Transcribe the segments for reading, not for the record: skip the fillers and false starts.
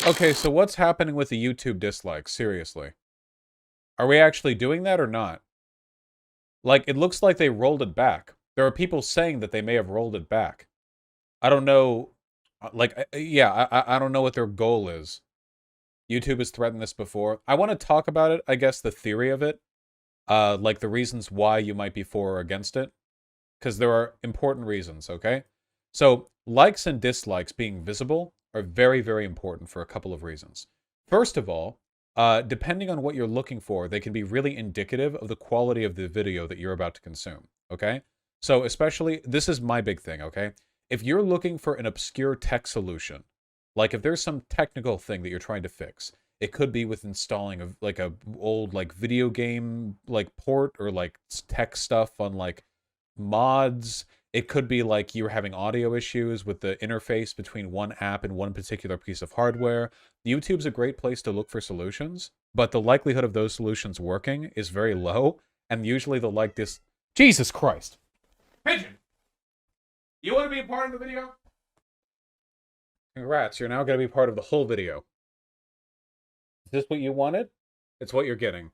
Okay, so what's happening with the YouTube dislikes? Seriously. Are we actually doing that or not? Like, it looks like they rolled it back. There are people saying that they may have rolled it back. I don't know. Like, yeah, I don't know what their goal is. YouTube has threatened this before. I want to talk about it, I guess, the theory of it. Like the reasons why you might be for or against it. Because there are important reasons, okay? So, likes and dislikes being visible are very, very important for a couple of reasons. First of all, depending on what you're looking for, they can be really indicative of the quality of the video that you're about to consume, okay? So, especially, this is my big thing, okay? If you're looking for an obscure tech solution, like if there's some technical thing that you're trying to fix, it could be with installing a old like video game like port or like tech stuff on like mods. It could be like you're having audio issues with the interface between one app and one particular piece of hardware. YouTube's a great place to look for solutions, but the likelihood of those solutions working is very low, and usually they'll like this. Jesus Christ. Pigeon! You want to be a part of the video? Congrats, you're now going to be part of the whole video. Is this what you wanted? It's what you're getting.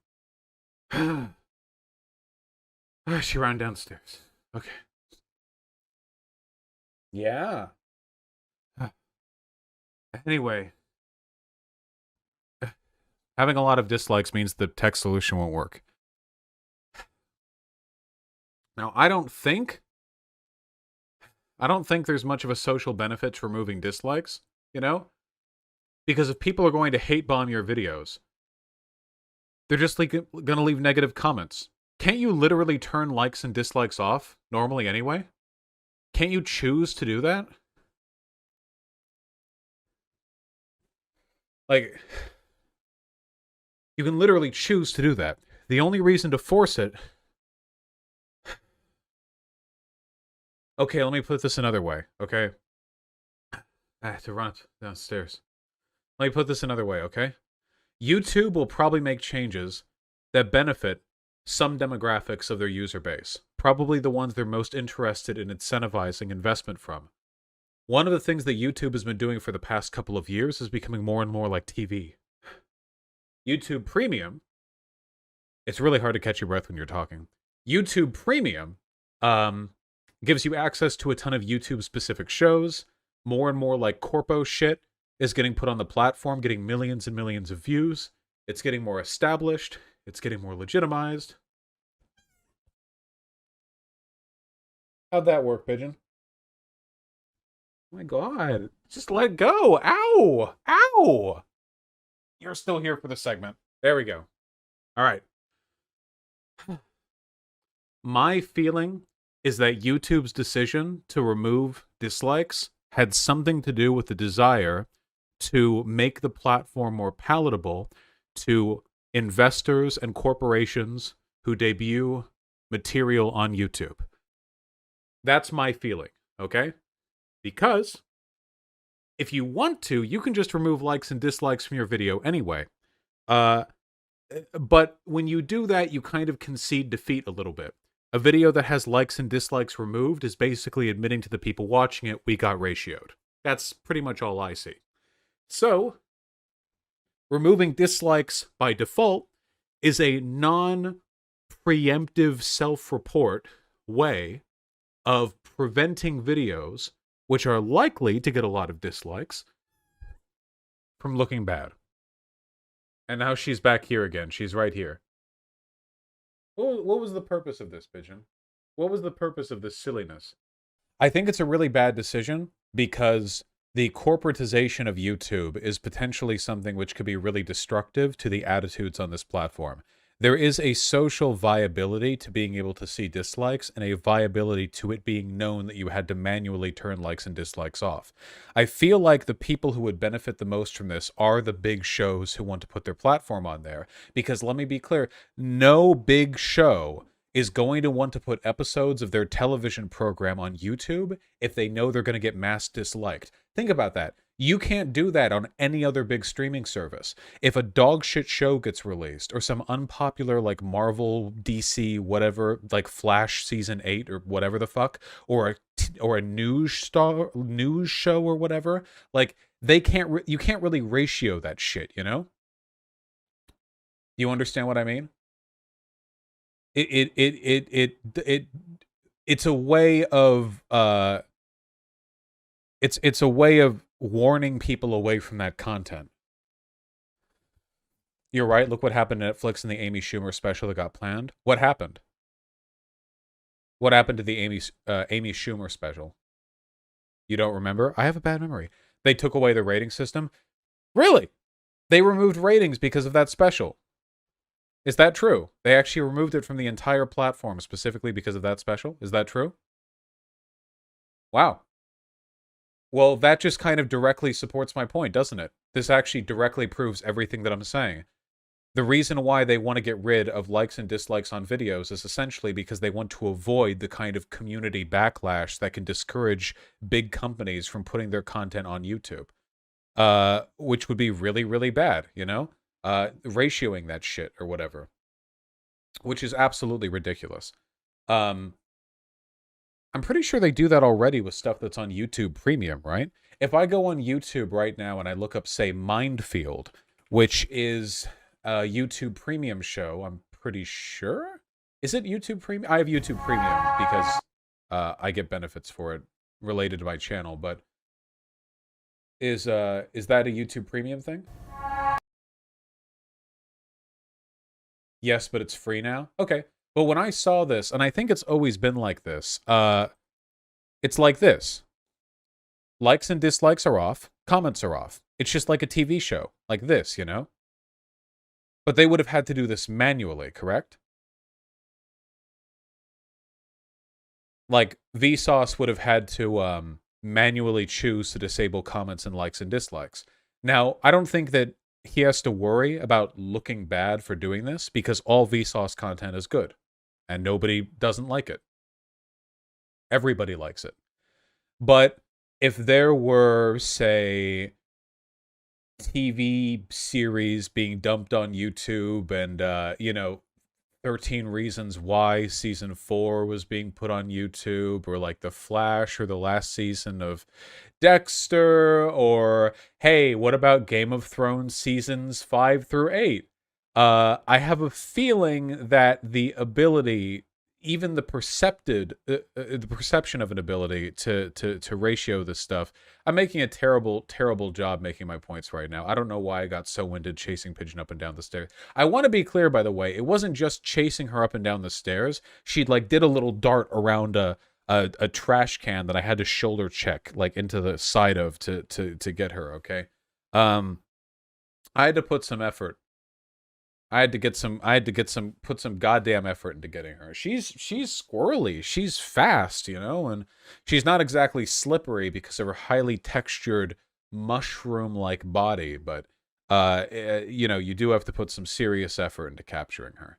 She ran downstairs. Okay. Yeah. Anyway. Having a lot of dislikes means the tech solution won't work. Now, I don't think there's much of a social benefit to removing dislikes, you know? Because if people are going to hate bomb your videos, they're just like gonna leave negative comments. Can't you literally turn likes and dislikes off normally anyway? Can't you choose to do that? Like, you can literally choose to do that. The only reason to force it... Okay, let me put this another way, okay? I have to run downstairs. Let me put this another way, okay? YouTube will probably make changes that benefit some demographics of their user base. Probably the ones they're most interested in incentivizing investment from. One of the things that YouTube has been doing for the past couple of years is becoming more and more like TV. YouTube Premium, it's really hard to catch your breath when you're talking. YouTube Premium gives you access to a ton of YouTube-specific shows. More and more like corpo shit is getting put on the platform, getting millions and millions of views. It's getting more established. It's getting more legitimized. How'd that work, Pigeon? Oh my god. Just let go. Ow! Ow! You're still here for the segment. There we go. All right. My feeling is that YouTube's decision to remove dislikes had something to do with the desire to make the platform more palatable to investors and corporations who debut material on YouTube. That's my feeling, okay? Because if you want to, you can just remove likes and dislikes from your video anyway. But when you do that, you kind of concede defeat a little bit. A video that has likes and dislikes removed is basically admitting to the people watching it, we got ratioed. That's pretty much all I see. So, removing dislikes by default is a non-preemptive self-report way of preventing videos, which are likely to get a lot of dislikes, from looking bad. And now she's back here again. She's right here. What was the purpose of this, Pigeon? What was the purpose of this silliness? I think it's a really bad decision because the corporatization of YouTube is potentially something which could be really destructive to the attitudes on this platform. There is a social viability to being able to see dislikes and a viability to it being known that you had to manually turn likes and dislikes off. I feel like the people who would benefit the most from this are the big shows who want to put their platform on there. Because let me be clear, no big show is going to want to put episodes of their television program on YouTube if they know they're going to get mass disliked. Think about that. You can't do that on any other big streaming service. If a dog shit show gets released, or some unpopular like Marvel, DC, whatever, like Flash season 8 or whatever the fuck, or a news show or whatever, like you can't really ratio that shit, you know? You understand what I mean? It it's a way of it's a way of warning people away from that content. You're right. Look what happened to Netflix and the Amy Schumer special that got planned. What happened? What happened to the Amy Schumer special? You don't remember? I have a bad memory. They took away the rating system. Really? They removed ratings because of that special. Is that true? They actually removed it from the entire platform specifically because of that special? Is that true? Wow. Well, that just kind of directly supports my point, doesn't it? This actually directly proves everything that I'm saying. The reason why they want to get rid of likes and dislikes on videos is essentially because they want to avoid the kind of community backlash that can discourage big companies from putting their content on YouTube. Which would be really, really bad, you know? Ratioing that shit or whatever. Which is absolutely ridiculous. I'm pretty sure they do that already with stuff that's on YouTube Premium, right? If I go on YouTube right now and I look up, say, Mindfield, which is a YouTube Premium show, I'm pretty sure. Is it YouTube Premium? I have YouTube Premium because I get benefits for it related to my channel, but is that a YouTube Premium thing? Yes, but it's free now? Okay. But when I saw this, and I think it's always been like this, it's like this. Likes and dislikes are off, comments are off. It's just like a TV show, like this, you know? But they would have had to do this manually, correct? Like, Vsauce would have had to manually choose to disable comments and likes and dislikes. Now, I don't think that he has to worry about looking bad for doing this because all Vsauce content is good and nobody doesn't like it. Everybody likes it. But if there were, say, TV series being dumped on YouTube and, you know, 13 Reasons Why Season 4 was being put on YouTube, or like The Flash, or the last season of Dexter, or hey, what about Game of Thrones Seasons 5 through 8? I have a feeling that the ability, even the the perception of an ability to ratio this stuff. I'm making a terrible job making my points right now. I don't know why I got so winded chasing Pigeon up and down the stairs. I want to be clear, by the way, it wasn't just chasing her up and down the stairs. She like did a little dart around a trash can that I had to shoulder check like into the side of to get her. Okay, I had to put some effort. I had to put some goddamn effort into getting her. She's squirrely. She's fast, you know, and she's not exactly slippery because of her highly textured mushroom-like body, but you know, you do have to put some serious effort into capturing her.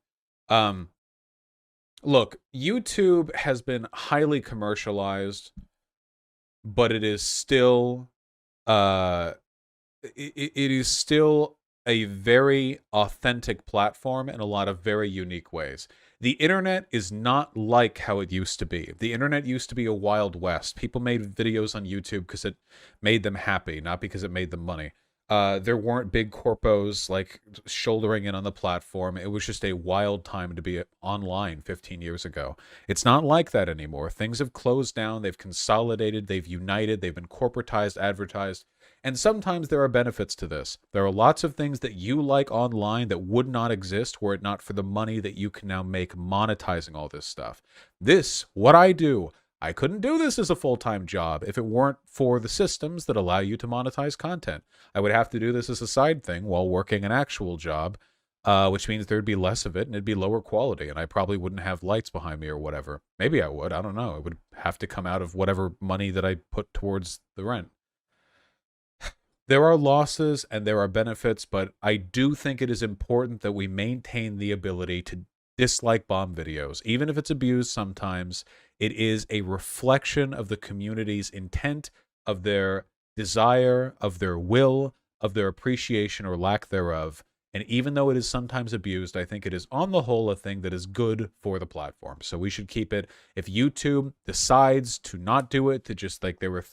Look, YouTube has been highly commercialized, but it is still it is still a very authentic platform in a lot of very unique ways. The internet is not like how it used to be. The internet used to be a Wild West. People made videos on YouTube because it made them happy, not because it made them money. There weren't big corpos like shouldering in on the platform. It was just a wild time to be online 15 years ago. It's not like that anymore. Things have closed down. They've consolidated. They've united. They've been corporatized, advertised. And sometimes there are benefits to this. There are lots of things that you like online that would not exist were it not for the money that you can now make monetizing all this stuff. This, what I do, I couldn't do this as a full-time job if it weren't for the systems that allow you to monetize content. I would have to do this as a side thing while working an actual job, which means there'd be less of it and it'd be lower quality, and I probably wouldn't have lights behind me or whatever. Maybe I would, I don't know. It would have to come out of whatever money that I put towards the rent. There are losses and there are benefits, but I do think it is important that we maintain the ability to dislike bomb videos. Even if it's abused sometimes, it is a reflection of the community's intent, of their desire, of their will, of their appreciation or lack thereof. And even though it is sometimes abused, I think it is on the whole a thing that is good for the platform. So we should keep it. If YouTube decides to not do it, to just like they were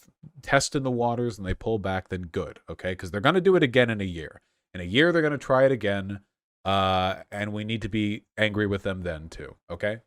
testing the waters and they pull back, then good, okay? Because they're going to do it again in a year. In a year, they're going to try it again, and we need to be angry with them then too, okay?